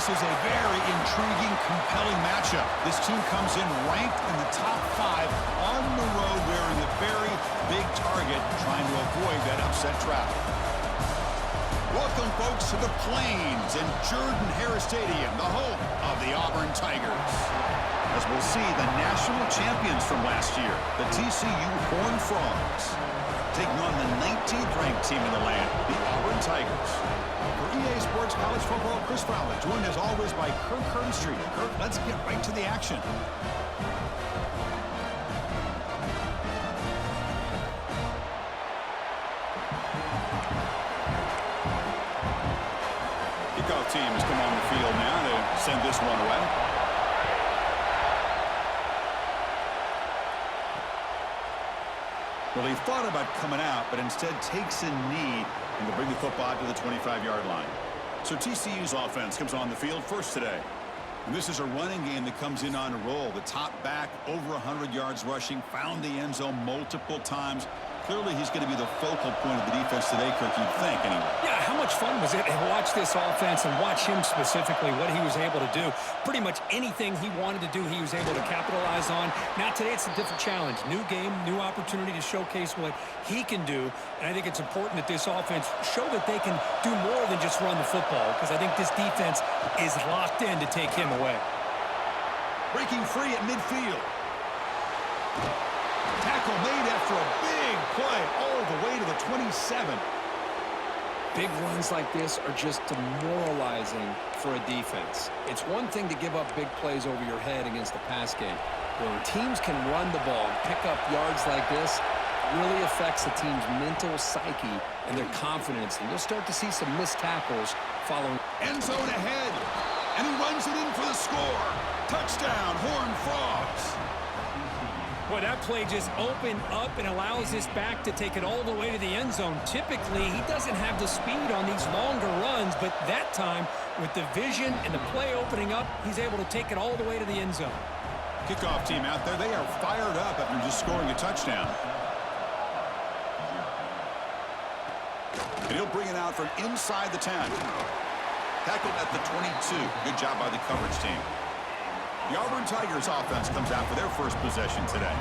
This is a very intriguing, compelling matchup. This team comes in ranked in the top 5 on the road wearing a very big target, trying to avoid that upset trap. Welcome, folks, to the Plains and Jordan-Hare Stadium, the home of the Auburn Tigers. As we'll see, the national champions from last year, the TCU Horned Frogs, taking on the 19th ranked team in the land, the Auburn Tigers. For EA Sports College Football, Chris Fowler, joined as always by Kirk Herbstreit. Kirk, let's get right to the action. Kickoff team has come on the field now to send this one away. Well, he thought about coming out, but instead takes a knee and will bring the football to the 25-yard line. So TCU's offense comes on the field first today. And this is a running game that comes in on a roll. The top back, over 100 yards rushing, found the end zone multiple times. Clearly, he's going to be the focal point of the defense today, Kirk, you'd think, anyway. Yeah, how much fun was it to watch this offense and watch him specifically, what he was able to do. Pretty much anything he wanted to do, he was able to capitalize on. Now, today, it's a different challenge. New game, new opportunity to showcase what he can do. And I think it's important that this offense show that they can do more than just run the football, because I think this defense is locked in to take him away. Breaking free at midfield. Tackle made after a big play all the way to the 27. Big runs like this are just demoralizing for a defense. It's one thing to give up big plays over your head against the pass game. But when teams can run the ball and pick up yards like this, it really affects the team's mental psyche and their confidence. And you'll start to see some missed tackles following. End zone ahead. And he runs it in for the score. Touchdown, Horned Frogs. Boy, that play just opened up and allows this back to take it all the way to the end zone. Typically, he doesn't have the speed on these longer runs, but that time, with the vision and the play opening up, he's able to take it all the way to the end zone. Kickoff team out there, they are fired up after just scoring a touchdown. And he'll bring it out from inside the 10. Tackled at the 22. Good job by the coverage team. The Auburn Tigers offense comes out for their first possession today.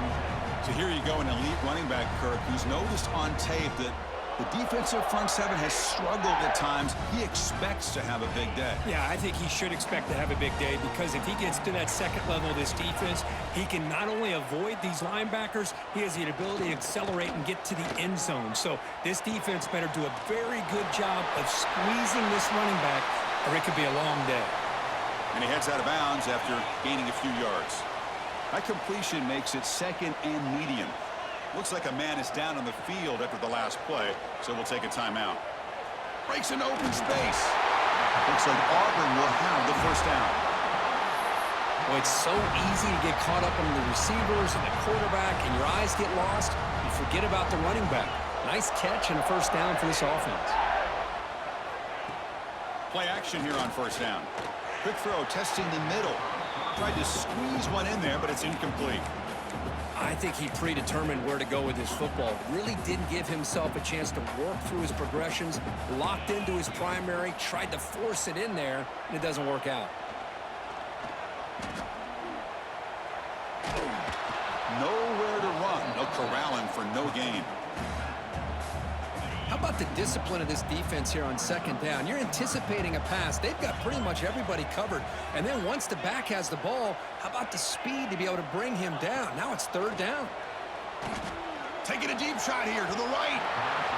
So here you go, an elite running back, Kirk, who's noticed on tape that the defensive front seven has struggled at times. He expects to have a big day. Yeah, I think he should expect to have a big day, because if he gets to that second level of this defense, he can not only avoid these linebackers, he has the ability to accelerate and get to the end zone. So this defense better do a very good job of squeezing this running back, or it could be a long day. And he heads out of bounds after gaining a few yards. That completion makes it second and medium. Looks like a man is down on the field after the last play, so we'll take a timeout. Breaks into open space. Looks like Auburn will have the first down. Well, it's so easy to get caught up on the receivers and the quarterback, and your eyes get lost. You forget about the running back. Nice catch and a first down for this offense. Play action here on first down. Quick throw, testing the middle. Tried to squeeze one in there, but it's incomplete. I think he predetermined where to go with his football. Really didn't give himself a chance to work through his progressions. Locked into his primary, tried to force it in there, and it doesn't work out. Nowhere to run. They'll corral him for no gain. How about the discipline of this defense here on second down? You're anticipating a pass. They've got pretty much everybody covered. And then once the back has the ball, how about the speed to be able to bring him down? Now it's third down. Taking a deep shot here to the right.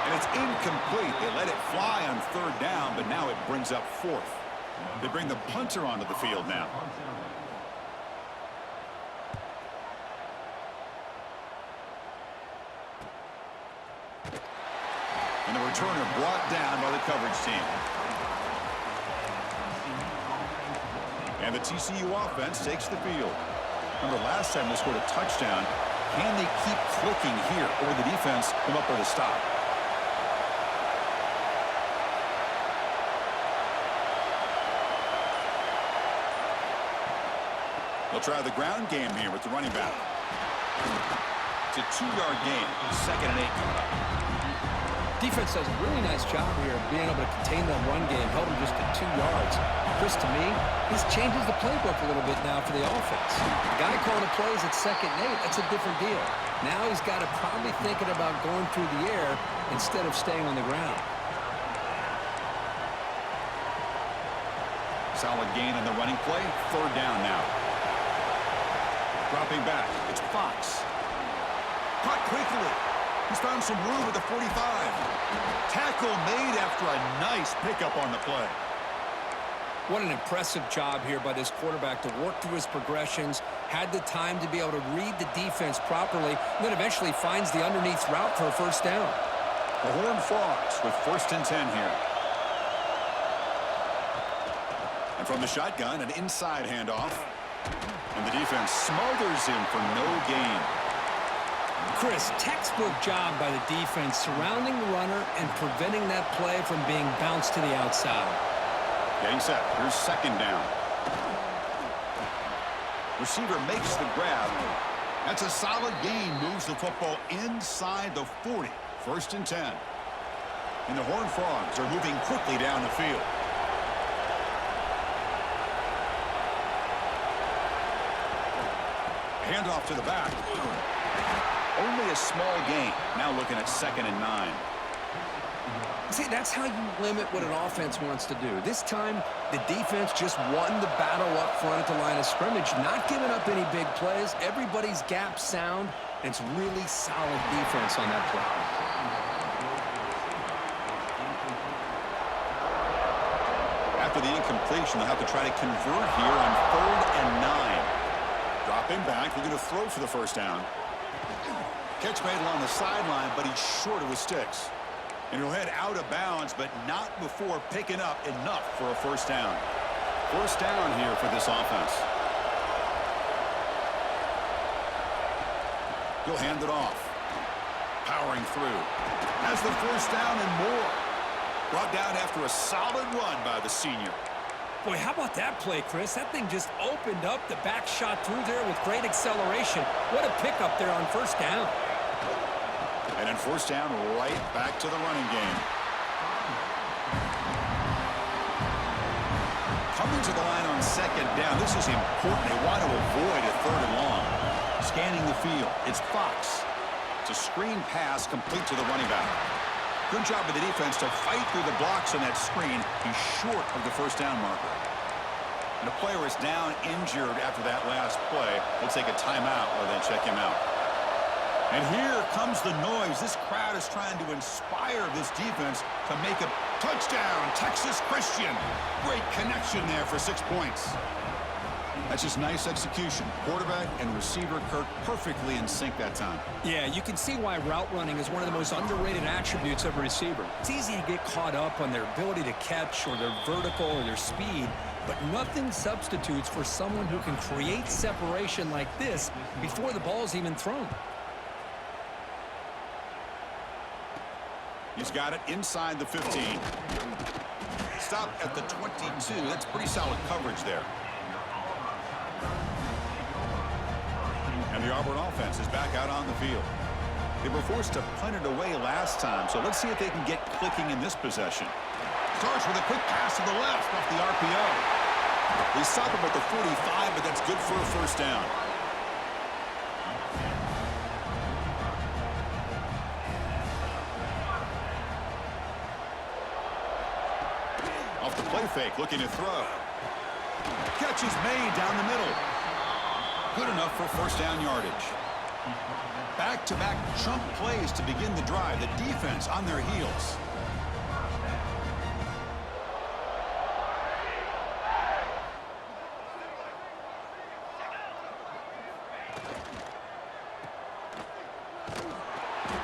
And it's incomplete. They let it fly on third down, but now it brings up fourth. They bring the punter onto the field now. And the returner brought down by the coverage team. And the TCU offense takes the field. Remember, last time they scored a touchdown. Can they keep clicking here, or will the defense come up with a stop? They'll try the ground game here with the running back. It's a 2-yard gain. Second and 8 coming up. Defense does a really nice job here of being able to contain the run game, held him just to 2 yards. Chris, to me, this changes the playbook a little bit now for the offense. The guy calling the plays at 2nd and 8, that's a different deal. Now he's got to probably thinking about going through the air instead of staying on the ground. Solid gain on the running play. 3rd down now. Dropping back. It's Fox. Caught quickly. He's found some room at the 45. Tackle made after a nice pickup on the play. What an impressive job here by this quarterback to work through his progressions, had the time to be able to read the defense properly, and then eventually finds the underneath route for a 1st down. The Horned Frogs with 1st and 10 here. And from the shotgun, an inside handoff. And the defense smothers him for no gain. Chris, textbook job by the defense surrounding the runner and preventing that play from being bounced to the outside. Getting set. Here's 2nd down. Receiver makes the grab. That's a solid gain. Moves the football inside the 40. 1st and 10. And the Horned Frogs are moving quickly down the field. Handoff to the back. Only a small gain. Now looking at 2nd and 9. See, that's how you limit what an offense wants to do. This time, the defense just won the battle up front at the line of scrimmage, not giving up any big plays. Everybody's gap sound, and it's really solid defense on that play. After the incompletion, they'll have to try to convert here on 3rd and 9. Dropping back, looking to throw for the 1st down. Catch made along the sideline, but he's short of his sticks. And he'll head out of bounds, but not before picking up enough for a 1st down. 1st down here for this offense. He'll hand it off. Powering through. Has the 1st down and more. Brought down after a solid run by the senior. Boy, how about that play, Chris? That thing just opened up. The back shot through there with great acceleration. What a pickup there on 1st down. And then 1st down, right back to the running game. Coming to the line on 2nd down. This is important. They want to avoid a 3rd and long. Scanning the field. It's Fox. It's a screen pass complete to the running back. Good job by the defense to fight through the blocks on that screen. He's short of the 1st down marker. And the player is down injured after that last play. They'll take a timeout while they check him out. And here comes the noise. This crowd is trying to inspire this defense to make a touchdown. Texas Christian. Great connection there for 6 points. That's just nice execution. Quarterback and receiver Kirk perfectly in sync that time. Yeah, you can see why route running is one of the most underrated attributes of a receiver. It's easy to get caught up on their ability to catch or their vertical or their speed, but nothing substitutes for someone who can create separation like this before the ball's even thrown. He's got it inside the 15. Stop at the 22. That's pretty solid coverage there. And the Auburn offense is back out on the field. They were forced to punt it away last time, so let's see if they can get clicking in this possession. Starts with a quick pass to the left off the RPO. They stop him at the 45, but that's good for a 1st down. Off the play fake, looking to throw. Catch is made down the middle. Good enough for 1st down yardage. Back-to-back chunk plays to begin the drive. The defense on their heels.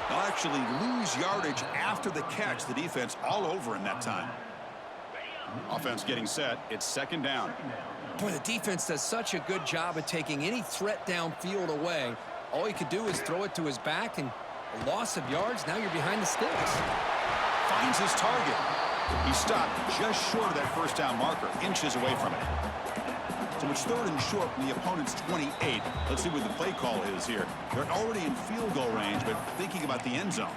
They'll actually lose yardage after the catch. The defense all over in that time. Offense getting set. It's 2nd down. Boy, the defense does such a good job of taking any threat downfield away. All he could do is throw it to his back, and a loss of yards, now you're behind the sticks. Finds his target. He stopped just short of that 1st down marker, inches away from it. So it's 3rd and short from the opponent's 28. Let's see what the play call is here. They're already in field goal range, but thinking about the end zone.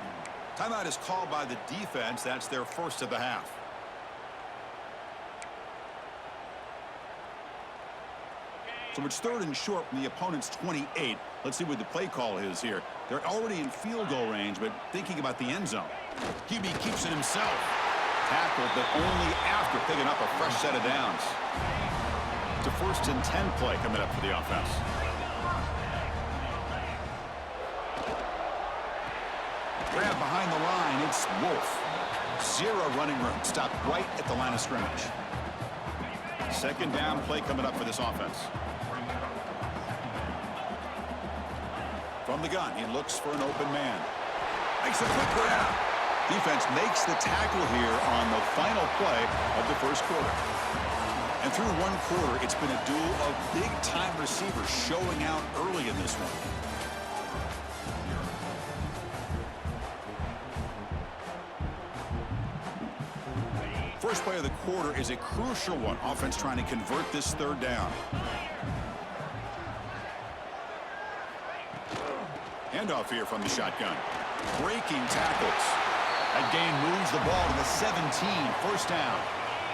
Timeout is called by the defense. That's their first of the half. So it's 3rd and short from the opponent's 28. Let's see what the play call is here. They're already in field goal range, but thinking about the end zone. QB keeps it himself. Tackled, but only after picking up a fresh set of downs. It's a 1st and 10 play coming up for the offense. Grab behind the line. It's Wolf. 0 running room. Stopped right at the line of scrimmage. 2nd down play coming up for this offense. From the gun, he looks for an open man. Makes a quick grab. Defense makes the tackle here on the final play of the first quarter. And through one quarter, it's been a duel of big-time receivers showing out early in this one. First play of the quarter is a crucial one. Offense trying to convert this 3rd down. Handoff here from the shotgun. Breaking tackles. That gain moves the ball to the 17. 1st down.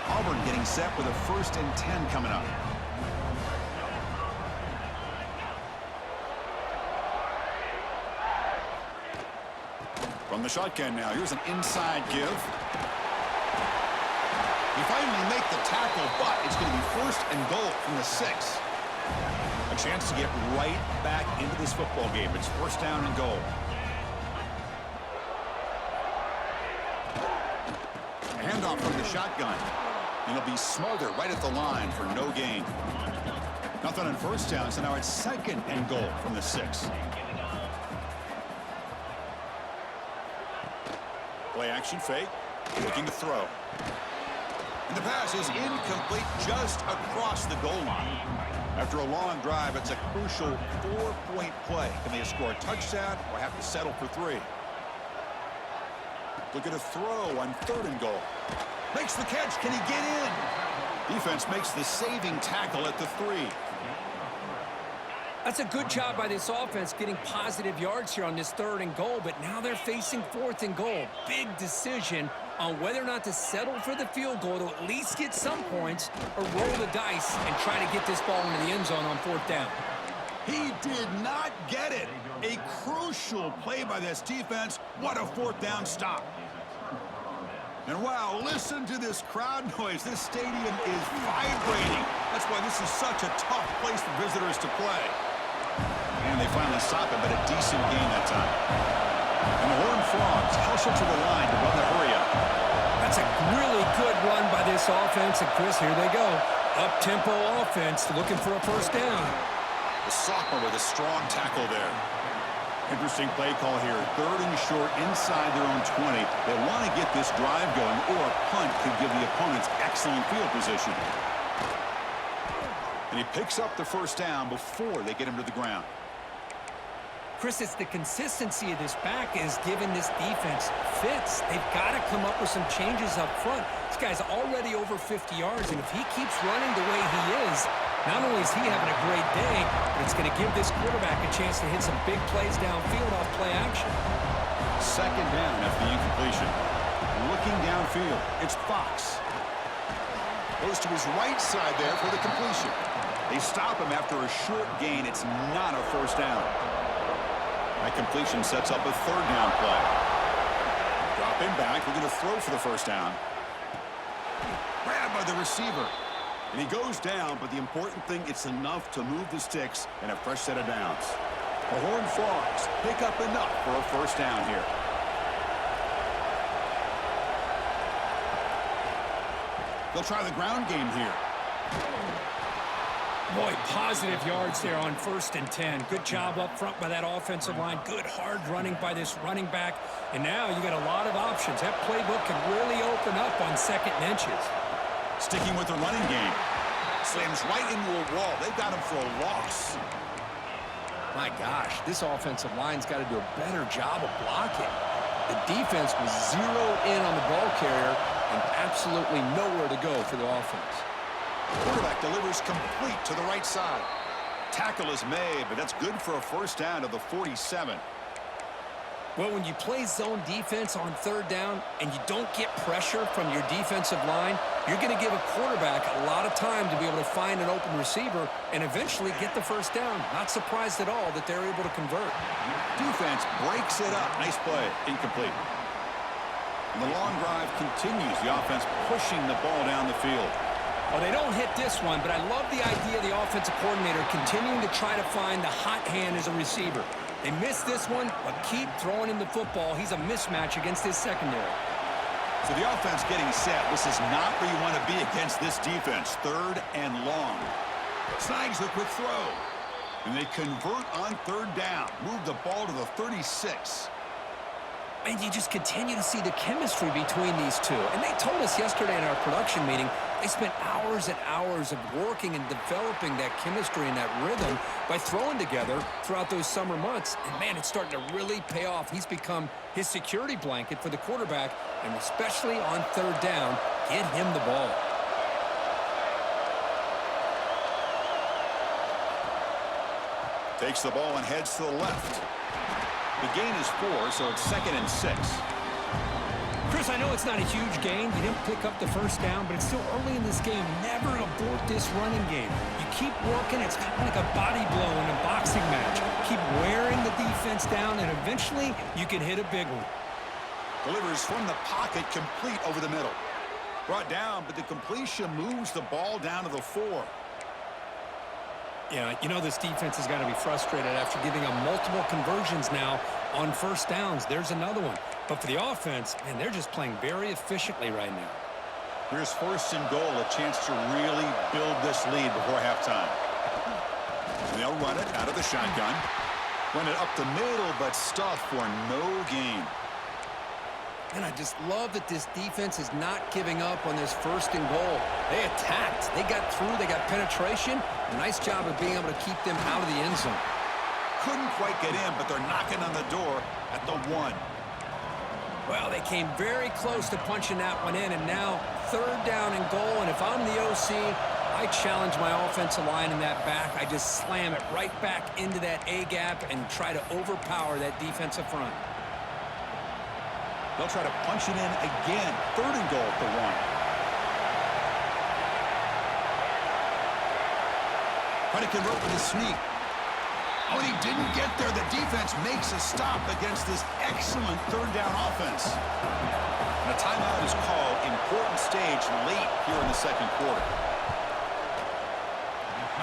Auburn getting set with a 1st and 10 coming up. From the shotgun now. Here's an inside give. He finally make the tackle, but it's going to be 1st and goal from the 6. A chance to get right back into this football game. It's 1st down and goal. A handoff from the shotgun. And he'll be smothered right at the line for no gain. Nothing on 1st down, so now it's 2nd and goal from the 6. Play action fake. Looking to throw. And the pass is incomplete just across the goal line. After a long drive, it's a crucial 4-point play. Can they score a touchdown or have to settle for 3? Look at a throw on 3rd and goal. Makes the catch. Can he get in? Defense makes the saving tackle at the 3. That's a good job by this offense getting positive yards here on this 3rd and goal, but now they're facing 4th and goal. Big decision on whether or not to settle for the field goal to at least get some points or roll the dice and try to get this ball into the end zone on 4th down. He did not get it. A crucial play by this defense. What a 4th down stop. And wow, listen to this crowd noise. This stadium is vibrating. That's why this is such a tough place for visitors to play. And they finally stop it, but a decent gain that time. And the Horned Frogs hustle to the line to run the hurry-up. That's a really good run by this offense. And, Chris, here they go. Up-tempo offense looking for a 1st down. The sophomore with a strong tackle there. Interesting play call here. 3rd and short inside their own 20. They want to get this drive going, or a punt could give the opponents excellent field position. And he picks up the 1st down before they get him to the ground. Chris, it's the consistency of this back is giving this defense fits. They've got to come up with some changes up front. This guy's already over 50 yards, and if he keeps running the way he is, not only is he having a great day, but it's going to give this quarterback a chance to hit some big plays downfield off play action. 2nd down after the incompletion. Looking downfield, it's Fox. Goes to his right side there for the completion. They stop him after a short gain. It's not a 1st down. That completion sets up a 3rd down play. Drop him back. We're going to throw for the 1st down. Grabbed by the receiver. And he goes down, but the important thing, it's enough to move the sticks and a fresh set of downs. The Horned Frogs pick up enough for a 1st down here. They'll try the ground game here. Boy, positive yards there on 1st and 10. Good job up front by that offensive line. Good hard running by this running back. And now you got a lot of options. That playbook can really open up on 2nd and inches. Sticking with the running game. Slams right into a wall. They've got him for a loss. My gosh, this offensive line's got to do a better job of blocking. The defense was zeroed in on the ball carrier and absolutely nowhere to go for the offense. Quarterback delivers complete to the right side. Tackle is made, but that's good for a 1st down to the 47. Well, when you play zone defense on third down and you don't get pressure from your defensive line, you're going to give a quarterback a lot of time to be able to find an open receiver and eventually get the first down. Not surprised at all that they're able to convert. Defense breaks it up. Nice play. Incomplete. And the long drive continues. The offense pushing the ball down the field. Well, they don't hit this one, but I love the idea of the offensive coordinator continuing to try to find the hot hand as a receiver. They missed this one, but keep throwing him the football. He's a mismatch against his secondary. So the offense getting set. This is not where you want to be against this defense. Third and long. Snags the quick throw. And they convert on third down. Move the ball to the 36. And you just continue to see the chemistry between these two. And they told us yesterday in our production meeting, they spent hours and hours of working and developing that chemistry and that rhythm by throwing together throughout those summer months. And, man, it's starting to really pay off. He's become his security blanket for the quarterback, and especially on third down, get him the ball. Takes the ball and heads to the left. The gain is 4, so it's 2nd and 6. Chris, I know it's not a huge gain. You didn't pick up the first down, but it's still early in this game. Never abort this running game. You keep working. It's kind of like a body blow in a boxing match. Keep wearing the defense down, and eventually you can hit a big one. Delivers from the pocket, complete over the middle. Brought down, but the completion moves the ball down to the 4. Yeah, you know this defense has got to be frustrated after giving up multiple conversions now on first downs. There's another one. But for the offense, man, they're just playing very efficiently right now. Here's 1st and goal, a chance to really build this lead before halftime. They'll run it out of the shotgun. Run it up the middle, but stuffed for no gain. And I just love that this defense is not giving up on this 1st and goal. They attacked. They got through. They got penetration. Nice job of being able to keep them out of the end zone. Couldn't quite get in, but they're knocking on the door at the 1. Well, they came very close to punching that one in, and now third down and goal. And if I'm the OC, I challenge my offensive line in that back. I just slam it right back into that A-gap and try to overpower that defensive front. They'll try to punch it in again. 3rd and goal at the 1. Try to convert with a sneak. Oh, and he didn't get there. The defense makes a stop against this excellent third down offense. And a timeout is called. Important stage late here in the 2nd quarter.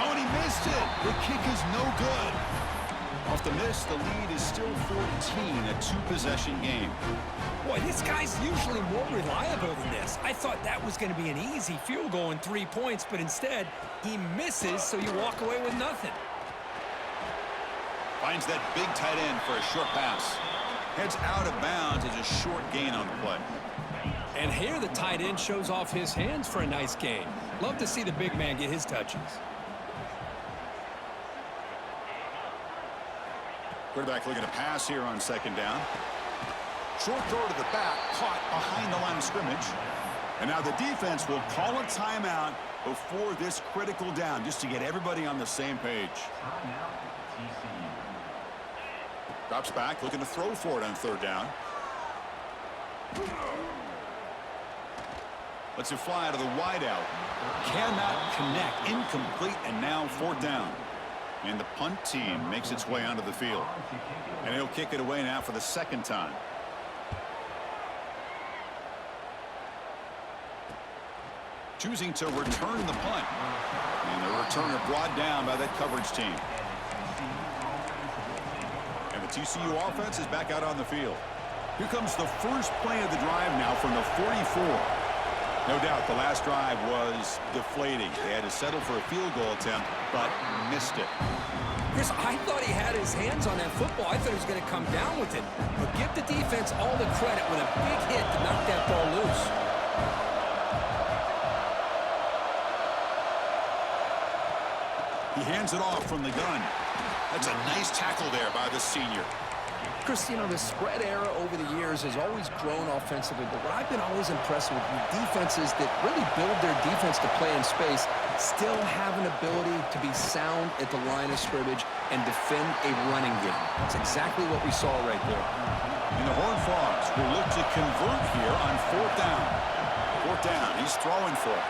Oh, and he missed it. The kick is no good. Off the miss, the lead is still 14, a 2-possession game. Boy, this guy's usually more reliable than this. I thought that was going to be an easy field goal in 3 points, but instead, he misses, so you walk away with nothing. Finds that big tight end for a short pass. Heads out of bounds as a short gain on the play. And here the tight end shows off his hands for a nice gain. Love to see the big man get his touches. Quarterback looking to pass here on 2nd down. Short throw to the back, caught behind the line of scrimmage. And now the defense will call a timeout before this critical down, just to get everybody on the same page. Drops back, looking to throw for it on 3rd down. Lets it fly to the wideout. Cannot connect, incomplete, and now 4th down. And the punt team makes its way onto the field. And he'll kick it away now for the 2nd time. Choosing to return the punt. And the returner brought down by that coverage team. And the TCU offense is back out on the field. Here comes the first play of the drive now from the 44. No doubt the last drive was deflating. They had to settle for a field goal attempt, but missed it. Chris, I thought he had his hands on that football. I thought he was going to come down with it. But give the defense all the credit with a big hit to knock that ball loose. He hands it off from the gun. That's a nice tackle there by the senior. Chris, you know, the spread era over the years has always grown offensively, but what I've been always impressed with defenses that really build their defense to play in space still have an ability to be sound at the line of scrimmage and defend a running game. That's exactly what we saw right there. And the Horned Frogs will look to convert here on 4th down. 4th down, he's throwing for it.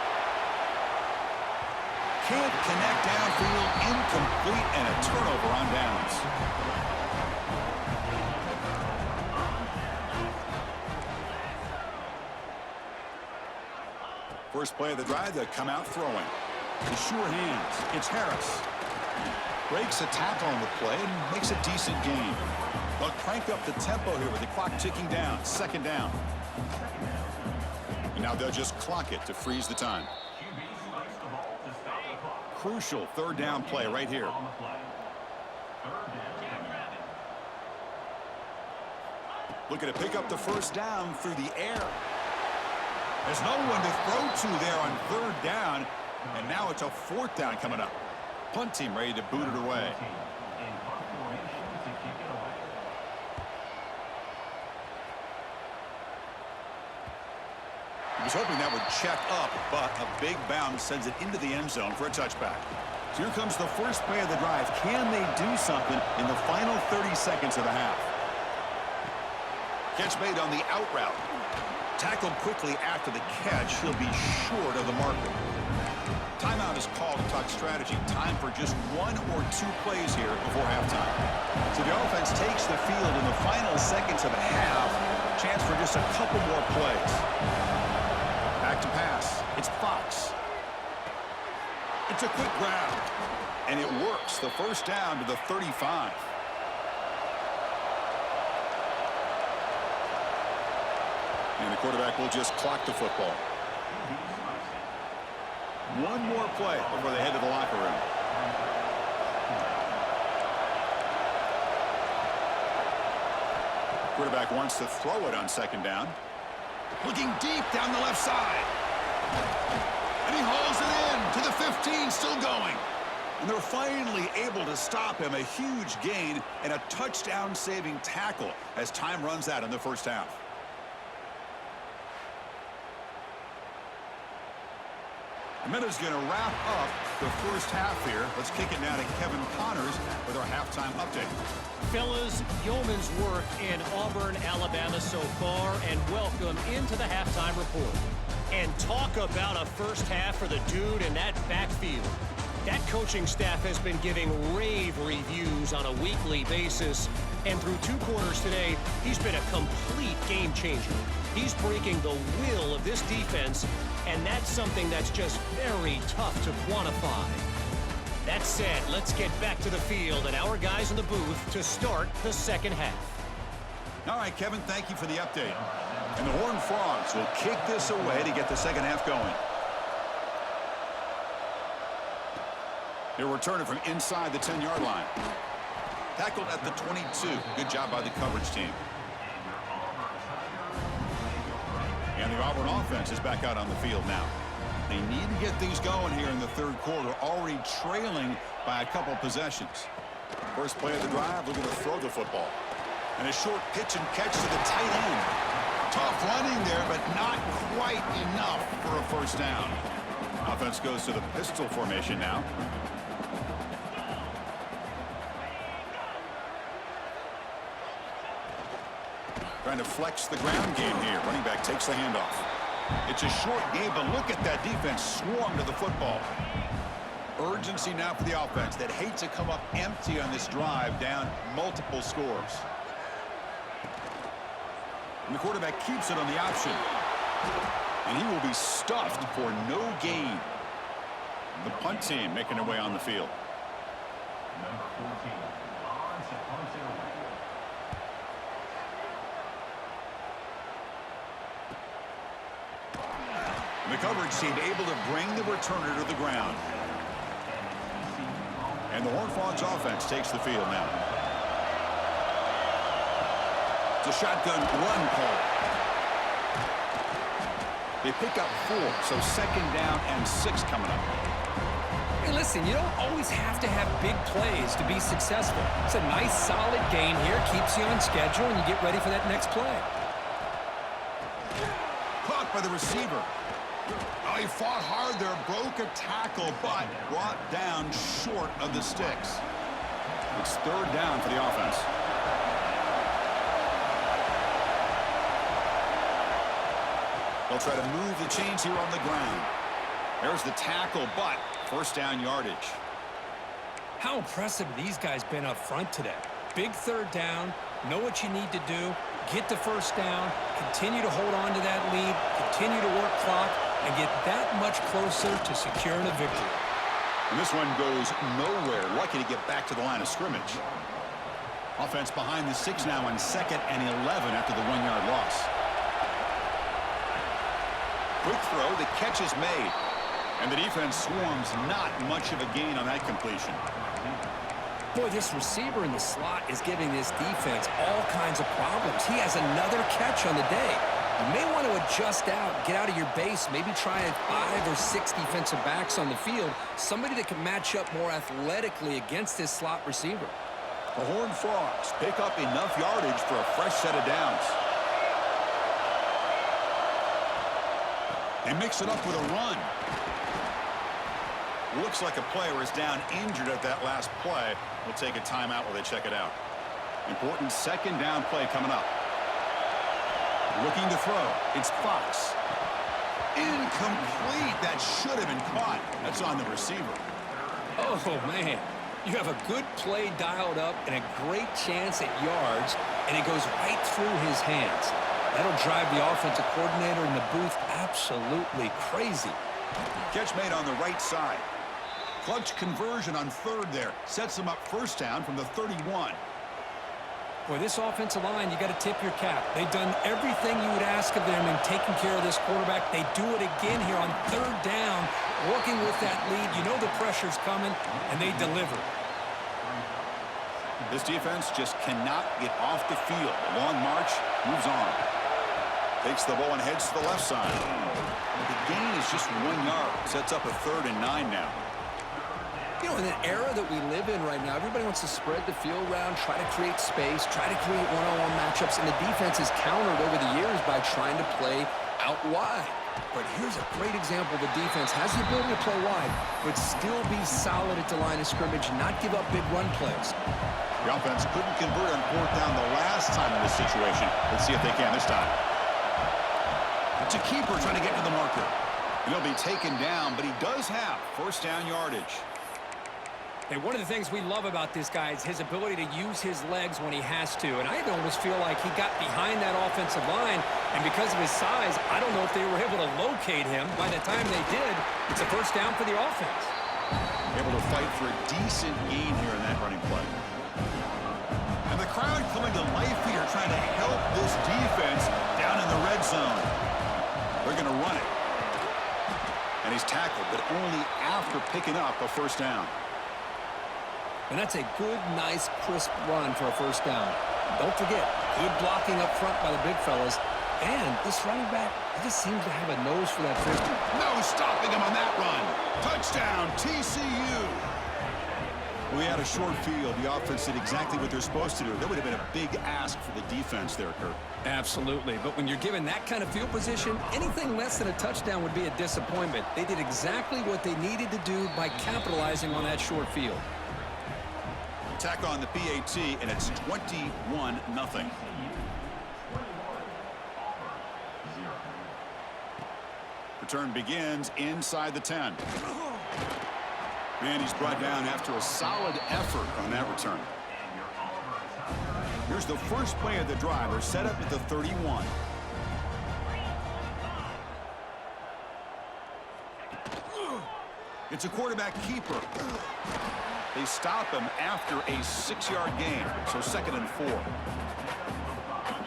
Can't connect downfield, incomplete, and a turnover on downs. First play of the drive, they come out throwing. The sure hands, it's Harris. Breaks a tackle on the play and makes a decent gain. They'll crank up the tempo here with the clock ticking down. 2nd down. And now they'll just clock it to freeze the time. Crucial 3rd down play right here. Looking to pick up the 1st down through the air. There's no one to throw to there on 3rd down. And now it's a 4th down coming up. Punt team ready to boot it away. He was hoping that would check up, but a big bounce sends it into the end zone for a touchback. So here comes the first play of the drive. Can they do something in the final 30 seconds of the half? Catch made on the out route. Tackled quickly after the catch. He'll be short of the marker. Timeout is called to talk strategy. Time for just 1 or 2 plays here before halftime. So the offense takes the field in the final seconds of the half. Chance for just a couple more plays. Back to pass. It's Fox. It's a quick grab. And it works. The 1st down to the 35. And the quarterback will just clock the football. 1 more play before they head to the locker room. Quarterback wants to throw it on 2nd down. Looking deep down the left side. And he hauls it in to the 15, still going. And they're finally able to stop him. A huge gain and a touchdown-saving tackle as time runs out in the 1st half. The minute's going to wrap up the 1st half here. Let's kick it now to Kevin Connors with our halftime update. Fellas, yeoman's work in Auburn, Alabama so far, and welcome into the halftime report. And talk about a 1st half for the dude in that backfield. That coaching staff has been giving rave reviews on a weekly basis, and through 2 quarters today, he's been a complete game changer. He's breaking the will of this defense, and that's something that's just very tough to quantify. That said, let's get back to the field and our guys in the booth to start the 2nd half. All right, Kevin, thank you for the update. And the Horned Frogs will kick this away to get the 2nd half going. They're returning from inside the 10-yard line. Tackled at the 22. Good job by the coverage team. And the Auburn offense is back out on the field now. They need to get things going here in the 3rd quarter, already trailing by a couple possessions. First play of the drive, looking to throw the football. And a short pitch and catch to the tight end. Tough running there, but not quite enough for a 1st down. Offense goes to the pistol formation now. Trying to flex the ground game here. Running back takes the handoff. It's a short game, but look at that defense swarm to the football. Urgency now for the offense that hates to come up empty on this drive, down multiple scores. And the quarterback keeps it on the option. And he will be stuffed for no gain. The punt team making their way on the field. Number 14, The coverage team able to bring the returner to the ground. And the Horned Frogs offense takes the field now. It's a shotgun run call. They pick up 4, so 2nd down and 6 coming up. Hey, listen, you don't always have to have big plays to be successful. It's a nice, solid gain here. Keeps you on schedule, and you get ready for that next play. Caught by the receiver. Oh, he fought hard there, broke a tackle, but brought down short of the sticks. It's 3rd down for the offense. They'll try to move the chains here on the ground. There's the tackle, but first down yardage. How impressive these guys been up front today. Big third down, know what you need to do, get the first down, continue to hold on to that lead, continue to work clock, and get that much closer to securing a victory. And this one goes nowhere. Lucky to get back to the line of scrimmage. Offense behind the 6 now on 2nd and 11 after the 1-yard loss. Quick throw, the catch is made. And the defense swarms, not much of a gain on that completion. Boy, this receiver in the slot is giving this defense all kinds of problems. He has another catch on the day. You may want to adjust out, get out of your base, maybe try 5 or 6 defensive backs on the field, somebody that can match up more athletically against this slot receiver. The Horned Frogs pick up enough yardage for a fresh set of downs. They mix it up with a run. Looks like a player is down injured at that last play. We'll take a timeout while they check it out. Important second down play coming up. Looking to throw. It's Fox. Incomplete. That should have been caught. That's on the receiver. Oh, man. You have a good play dialed up and a great chance at yards, and it goes right through his hands. That'll drive the offensive coordinator in the booth absolutely crazy. Catch made on the right side. Clutch conversion on 3rd there. Sets them up first down from the 31. Boy, this offensive line, you got to tip your cap. They've done everything you would ask of them in taking care of this quarterback. They do it again here on 3rd down, working with that lead. You know the pressure's coming, and they deliver. This defense just cannot get off the field. The long march moves on. Takes the ball and heads to the left side. The gain is just 1 yard. Sets up a 3rd and 9 now. You know, in an era that we live in right now, everybody wants to spread the field around, try to create space, try to create one-on-one matchups, and the defense is countered over the years by trying to play out wide. But here's a great example. The defense has the ability to play wide, but still be solid at the line of scrimmage, not give up big run plays. The offense couldn't convert on 4th down the last time in this situation. Let's see if they can this time. It's a keeper trying to get to the marker. And he'll be taken down, but he does have first down yardage. Hey, one of the things we love about this guy is his ability to use his legs when he has to. And I almost feel like he got behind that offensive line, and because of his size, I don't know if they were able to locate him. By the time they did, it's a first down for the offense. Able to fight for a decent gain here in that running play. And the crowd coming to life here, trying to help this defense down in the red zone. They're going to run it. And he's tackled, but only after picking up a first down. And that's a good, nice, crisp run for a first down. Don't forget, good blocking up front by the big fellas. And this running back, he just seems to have a nose for that first down. No stopping him on that run. Touchdown, TCU. We had a short field. The offense did exactly what they're supposed to do. That would have been a big ask for the defense there, Kurt. Absolutely. But when you're given that kind of field position, anything less than a touchdown would be a disappointment. They did exactly what they needed to do by capitalizing on that short field. Tack on the PAT, and it's 21-0. Return begins inside the 10. And he's brought down after a solid effort on that return. Here's the first play of the drive. They're set up at the 31. It's a quarterback keeper. They stop him after a 6-yard gain, so 2nd and 4.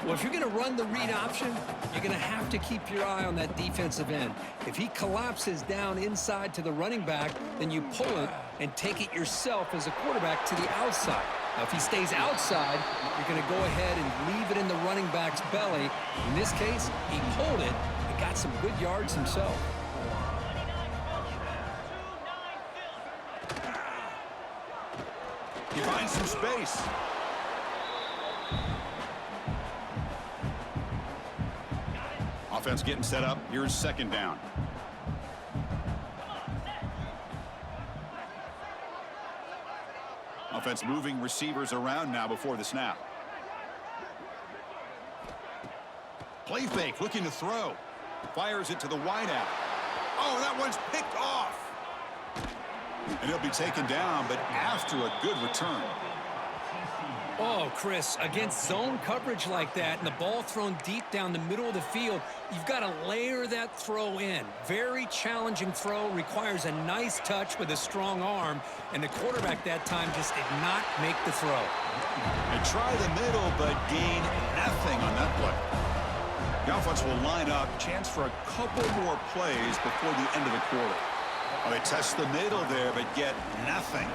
Well, if you're going to run the read option, you're going to have to keep your eye on that defensive end. If he collapses down inside to the running back, then you pull it and take it yourself as a quarterback to the outside. Now, if he stays outside, you're going to go ahead and leave it in the running back's belly. In this case, he pulled it and got some good yards himself. He finds some space. Offense getting set up. Here's 2nd down. Offense moving receivers around now before the snap. Play fake, looking to throw. Fires it to the wideout. Oh, that one's picked off. And he'll be taken down, but after a good return. Oh, Chris, against zone coverage like that and the ball thrown deep down the middle of the field, you've got to layer that throw in. Very challenging throw, requires a nice touch with a strong arm, and the quarterback that time just did not make the throw. They try the middle, but gain nothing on that play. The offense will line up, chance for a couple more plays before the end of the quarter. Oh, they test the middle there, but get nothing.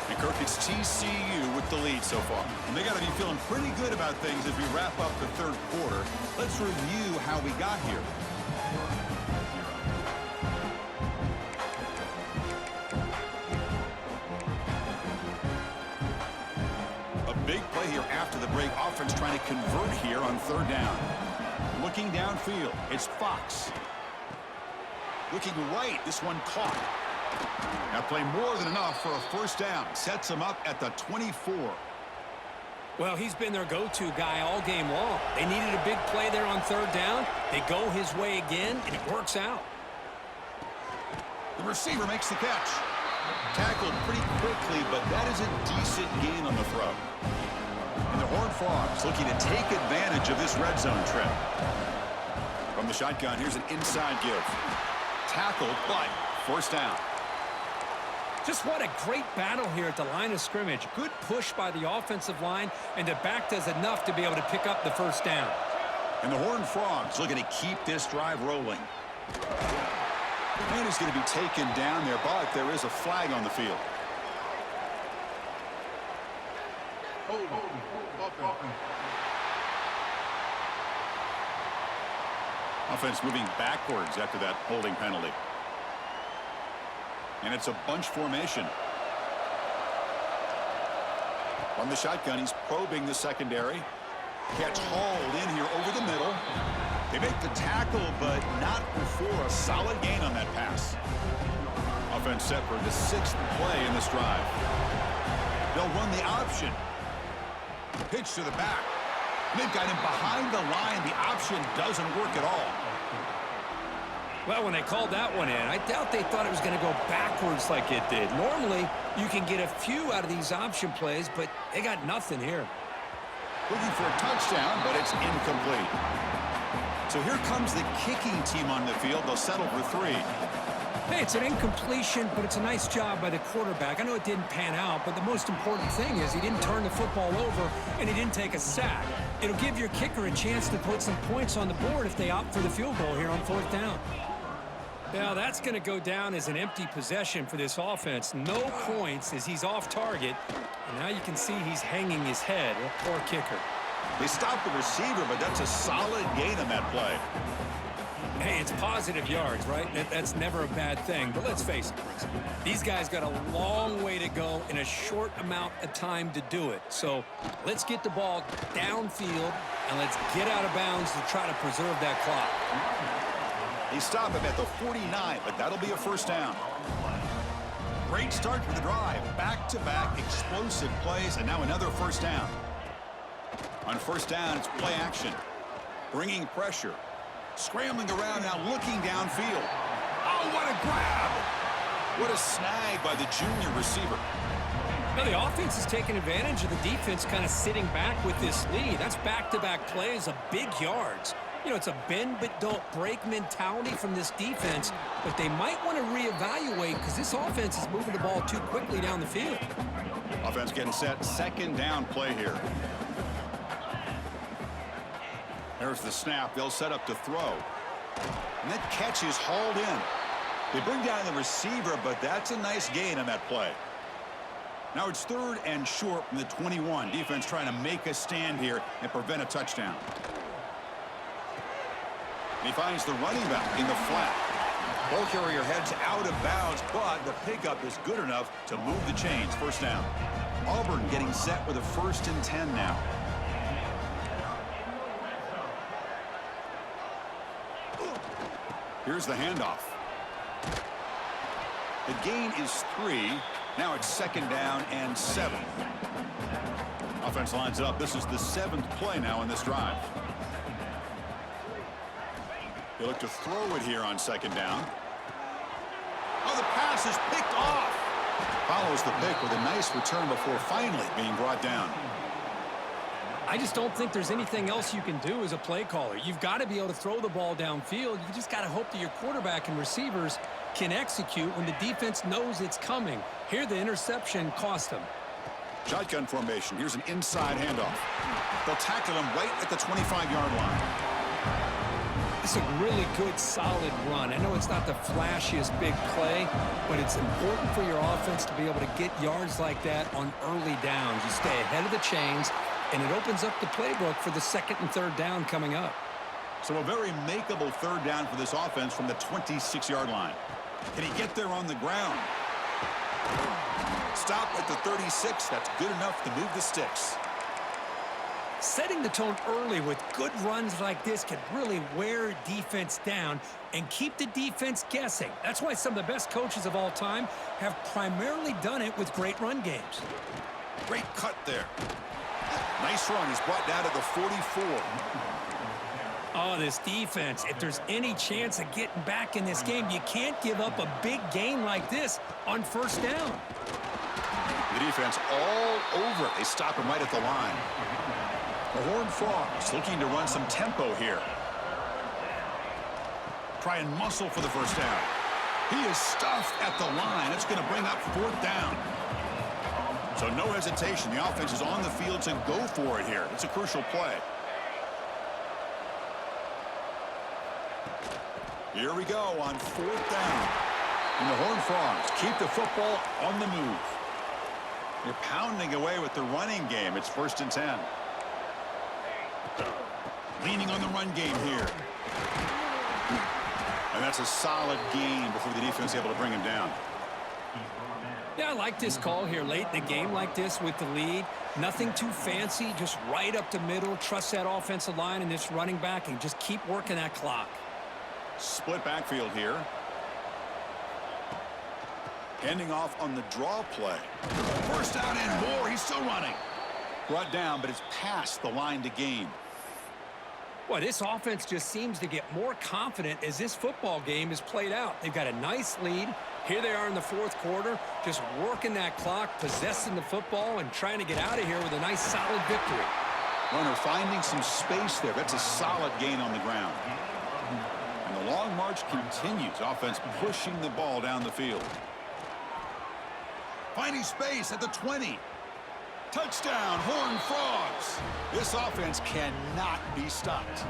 And Kirk, it's TCU with the lead so far. And they got to be feeling pretty good about things as we wrap up the third quarter. Let's review how we got here. A big play here after the break. Offense trying to convert here on third down. Looking downfield, it's Fox. Looking right, this one caught. That play more than enough for a first down. Sets him up at the 24. Well, he's been their go-to guy all game long. They needed a big play there on third down. They go his way again, and it works out. The receiver makes the catch. Tackled pretty quickly, but that is a decent gain on the throw. And the Horned Frogs looking to take advantage of this red zone trip. From the shotgun, here's an inside give. Tackled, but first down. Just what a great battle here at the line of scrimmage. Good push by the offensive line, and the back does enough to be able to pick up the first down. And the Horned Frogs looking to keep this drive rolling. And he's going to be taken down there, but there is a flag on the field. Offense moving backwards after that holding penalty. And it's a bunch formation. From the shotgun, he's probing the secondary. Gets hauled in here over the middle. They make the tackle, but not before a solid gain on that pass. Offense set for the 6th play in this drive. They'll run the option. Pitch to the back. They've got him behind the line. The option doesn't work at all. Well, when they called that one in, I doubt they thought it was going to go backwards like it did. Normally, you can get a few out of these option plays, but they got nothing here. Looking for a touchdown, but it's incomplete. So here comes the kicking team on the field. They'll settle for 3. Hey, it's an incompletion, but it's a nice job by the quarterback. I know it didn't pan out, but the most important thing is he didn't turn the football over, and he didn't take a sack. It'll give your kicker a chance to put some points on the board if they opt for the field goal here on 4th down. Now, that's going to go down as an empty possession for this offense. No points as he's off target. And now you can see he's hanging his head. A poor kicker. They stopped the receiver, but that's a solid gain on that play. Hey, it's positive yards, right? That's never a bad thing. But let's face it, Chris. These guys got a long way to go in a short amount of time to do it. So let's get the ball downfield, and let's get out of bounds to try to preserve that clock. They stop him at the 49, but that'll be a first down. Great start for the drive. Back-to-back explosive plays, and now another first down. On first down, it's play action. Bringing pressure. Scrambling around now, looking downfield. Oh, what a grab! What a snag by the junior receiver. Now, the offense is taking advantage of the defense kind of sitting back with this lead. That's back-to-back plays of big yards. You know, it's a bend but don't break mentality from this defense, but they might want to reevaluate because this offense is moving the ball too quickly down the field. Offense getting set, 2nd down play here. There's the snap. They'll set up to throw. And that catch is hauled in. They bring down the receiver, but that's a nice gain on that play. Now it's 3rd and short from the 21. Defense trying to make a stand here and prevent a touchdown. He finds the running back in the flat. Ball carrier heads out of bounds, but the pickup is good enough to move the chains. First down. Auburn getting set with a 1st and 10 now. Here's the handoff. The gain is 3. Now it's 2nd down and 7. Offense lines up. This is the 7th play now in this drive. They look to throw it here on second down. Oh, the pass is picked off. Follows the pick with a nice return before finally being brought down. I just don't think there's anything else you can do as a play caller. You've got to be able to throw the ball downfield. You just got to hope that your quarterback and receivers can execute when the defense knows it's coming. Here, the interception cost them. Shotgun formation. Here's an inside handoff. They'll tackle him right at the 25-yard line. It's a really good, solid run. I know it's not the flashiest big play, but it's important for your offense to be able to get yards like that on early downs. You stay ahead of the chains, and it opens up the playbook for the second and third down coming up. So a very makeable third down for this offense from the 26-yard line. Can he get there on the ground? Stop at the 36. That's good enough to move the sticks. Setting the tone early with good runs like this can really wear defense down and keep the defense guessing. That's why some of the best coaches of all time have primarily done it with great run games. Great cut there. Nice run. He's brought down to the 44. Oh, this defense, if there's any chance of getting back in this game, you can't give up a big gain like this on first down. The defense all over it. They stop him right at the line. The Horned Frogs looking to run some tempo here. Try and muscle for the first down. He is stuffed at the line. It's going to bring up fourth down. So no hesitation. The offense is on the field to go for it here. It's a crucial play. Here we go on fourth down. And the Horned Frogs keep the football on the move. They're pounding away with the running game. It's 1st and 10. Leaning on the run game here. And that's a solid gain before the defense is able to bring him down. Yeah, I like this call here late in the game like this with the lead. Nothing too fancy, just right up the middle. Trust that offensive line and this running back and just keep working that clock. Split backfield here. Handing off on the draw play. First down and more. He's still running. Brought down, but it's past the line to gain. Boy, this offense just seems to get more confident as this football game is played out. They've got a nice lead. Here they are in the fourth quarter, just working that clock, possessing the football, and trying to get out of here with a nice, solid victory. Runner finding some space there. That's a solid gain on the ground. And the long march continues. Offense pushing the ball down the field. Finding space at the 20. Touchdown, Horned Frogs. This offense cannot be stopped.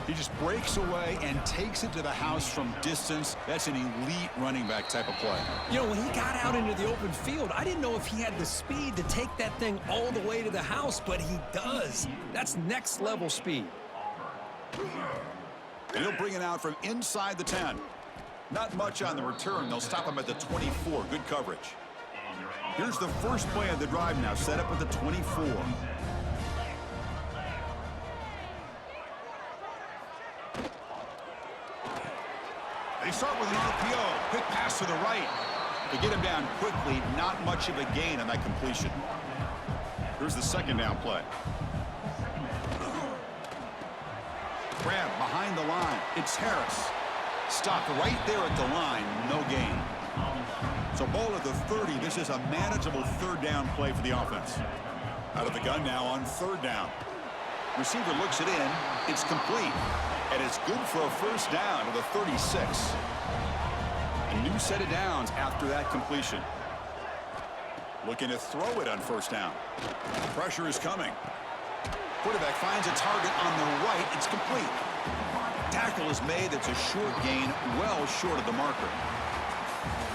He just breaks away and takes it to the house from distance. That's an elite running back type of play. You know, when he got out into the open field, I didn't know if he had the speed to take that thing all the way to the house, but he does. That's next level speed. And he'll bring it out from inside the 10. Not much on the return. They'll stop him at the 24. Good coverage. Here's the first play of the drive now, set up at the 24. They start with an RPO. Quick pass to the right. They get him down quickly. Not much of a gain on that completion. Here's the second down play. Grab behind the line. It's Harris. Stopped right there at the line. No gain. So ball at the 30. This is a manageable third down play for the offense. Out of the gun now on third down. Receiver looks it in. It's complete. And it's good for a first down to the 36. A new set of downs after that completion. Looking to throw it on first down. Pressure is coming. Quarterback finds a target on the right. It's complete. Tackle is made. It's a short gain, well short of the marker.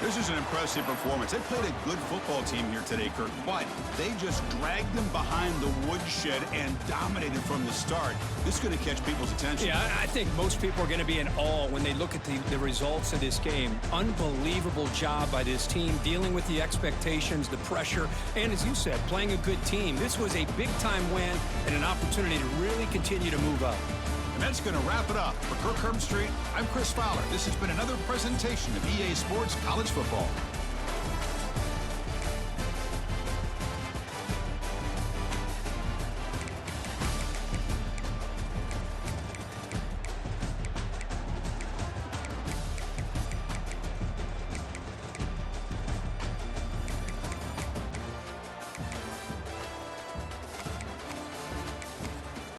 This is an impressive performance. They played a good football team here today, Kirk, but they just dragged them behind the woodshed and dominated from the start. This is going to catch people's attention. Yeah, I think most people are going to be in awe when they look at the results of this game. Unbelievable job by this team, dealing with the expectations, the pressure, and as you said, playing a good team. This was a big-time win and an opportunity to really continue to move up. And that's going to wrap it up. For Kirk Herbstreit, I'm Chris Fowler. This has been another presentation of EA Sports College Football.